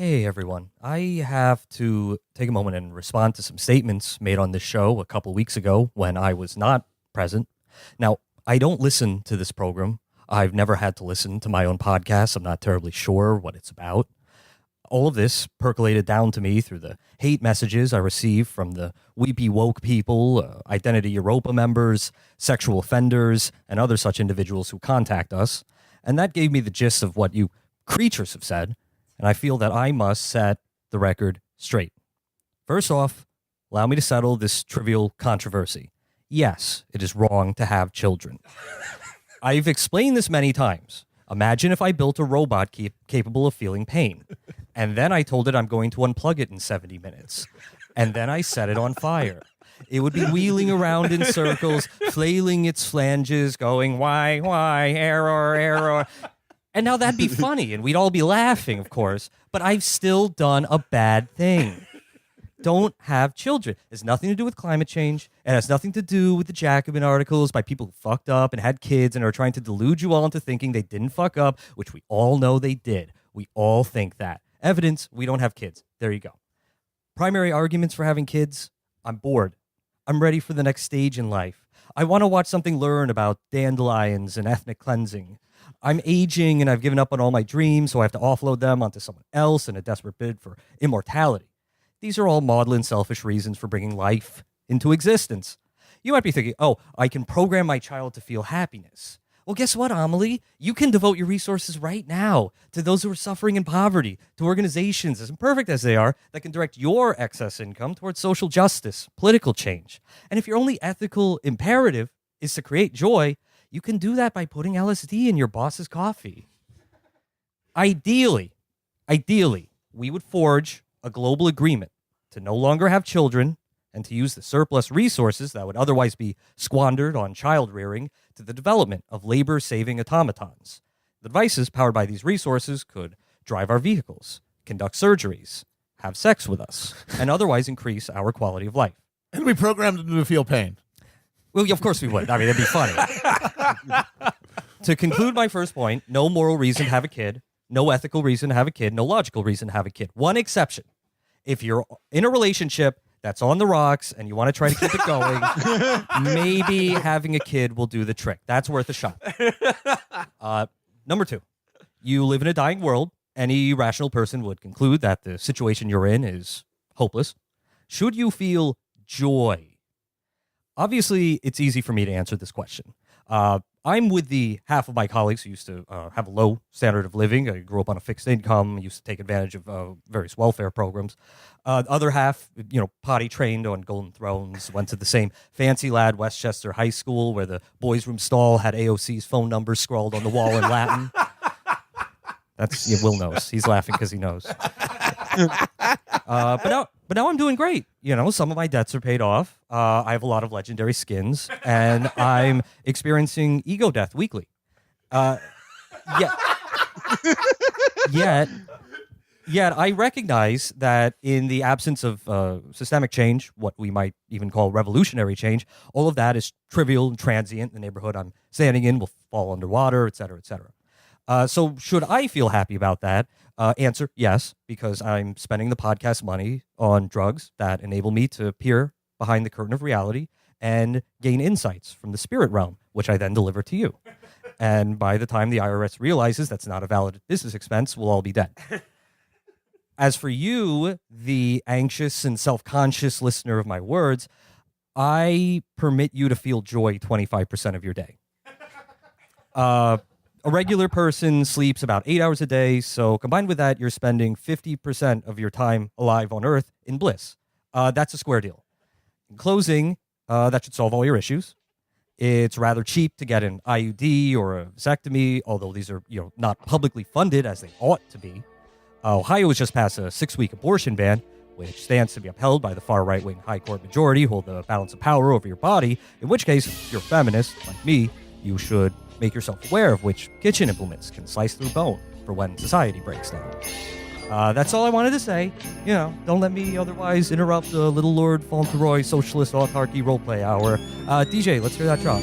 Hey everyone, I have to take a moment and respond to some statements made on this show a couple weeks ago when I was not present. Now, I don't listen to this program. I've never had to listen to my own podcast. I'm not terribly sure what it's about. All of this percolated down to me through the hate messages I received from the weepy woke people, Identity Europa members, sexual offenders, and other such individuals who contact us. And that gave me the gist of what you creatures have said. And I feel that I must set the record straight. First off, allow me to settle this trivial controversy. Yes, it is wrong to have children. I've explained this many times. Imagine if I built a robot capable of feeling pain. And then I told it I'm going to unplug it in 70 minutes. And then I set it on fire. It would be wheeling around in circles, flailing its flanges, going, why, error. And now that'd be funny, and we'd all be laughing, of course. But I've still done a bad thing. Don't have children. It has nothing to do with climate change. It has nothing to do with the Jacobin articles by people who fucked up and had kids and are trying to delude you all into thinking they didn't fuck up, which we all know they did. We all think that. Evidence, we don't have kids. There you go. Primary arguments for having kids, I'm bored. I'm ready for the next stage in life. I want to watch something learn about dandelions and ethnic cleansing. I'm aging and I've given up on all my dreams, so I have to offload them onto someone else in a desperate bid for immortality. These are all maudlin, selfish reasons for bringing life into existence. You might be thinking, oh, I can program my child to feel happiness. Well, guess what, Amelie? You can devote your resources right now to those who are suffering in poverty, to organizations, as imperfect as they are, that can direct your excess income towards social justice, political change. And if your only ethical imperative is to create joy, you can do that by putting LSD in your boss's coffee. Ideally, we would forge a global agreement to no longer have children and to use the surplus resources that would otherwise be squandered on child rearing to the development of labor-saving automatons. The devices powered by these resources could drive our vehicles, conduct surgeries, have sex with us, and otherwise increase our quality of life. And we programmed them to feel pain. Well, of course we would. I mean, it'd be funny. To conclude my first point, no moral reason to have a kid, no ethical reason to have a kid, no logical reason to have a kid. One exception. If you're in a relationship that's on the rocks and you want to try to keep it going, maybe having a kid will do the trick. That's worth a shot. Number two, you live in a dying world. Any rational person would conclude that the situation you're in is hopeless. Should you feel joy? Obviously, it's easy for me to answer this question. I'm with the half of my colleagues who used to have a low standard of living. I grew up on a fixed income, used to take advantage of various welfare programs. The other half, potty trained on Golden Thrones, went to the same fancy lad Westchester High School where the boys' room stall had AOC's phone number scrawled on the wall in Latin. Will knows. He's laughing because he knows. But now I'm doing great. Some of my debts are paid off. I have a lot of legendary skins, and I'm experiencing ego death weekly. Yet I recognize that in the absence of systemic change, what we might even call revolutionary change, all of that is trivial and transient. The neighborhood I'm standing in will fall underwater, et cetera, et cetera. So should I feel happy about that? Answer, yes, because I'm spending the podcast money on drugs that enable me to peer behind the curtain of reality and gain insights from the spirit realm, which I then deliver to you. And by the time the IRS realizes that's not a valid business expense, we'll all be dead. As for you, the anxious and self-conscious listener of my words, I permit you to feel joy 25% of your day. A regular person sleeps about 8 hours a day, so combined with that, you're spending 50% of your time alive on Earth in bliss. That's a square deal. In closing, that should solve all your issues. It's rather cheap to get an IUD or a vasectomy, although these are not publicly funded as they ought to be. Ohio has just passed a 6-week abortion ban, which stands to be upheld by the far right-wing high court majority who hold the balance of power over your body, in which case, if you're a feminist, like me, you should make yourself aware of which kitchen implements can slice through bone for when society breaks down. That's all I wanted to say. Don't let me otherwise interrupt the Little Lord Fauntleroy Socialist Autarky Roleplay Hour. DJ, let's hear that drop.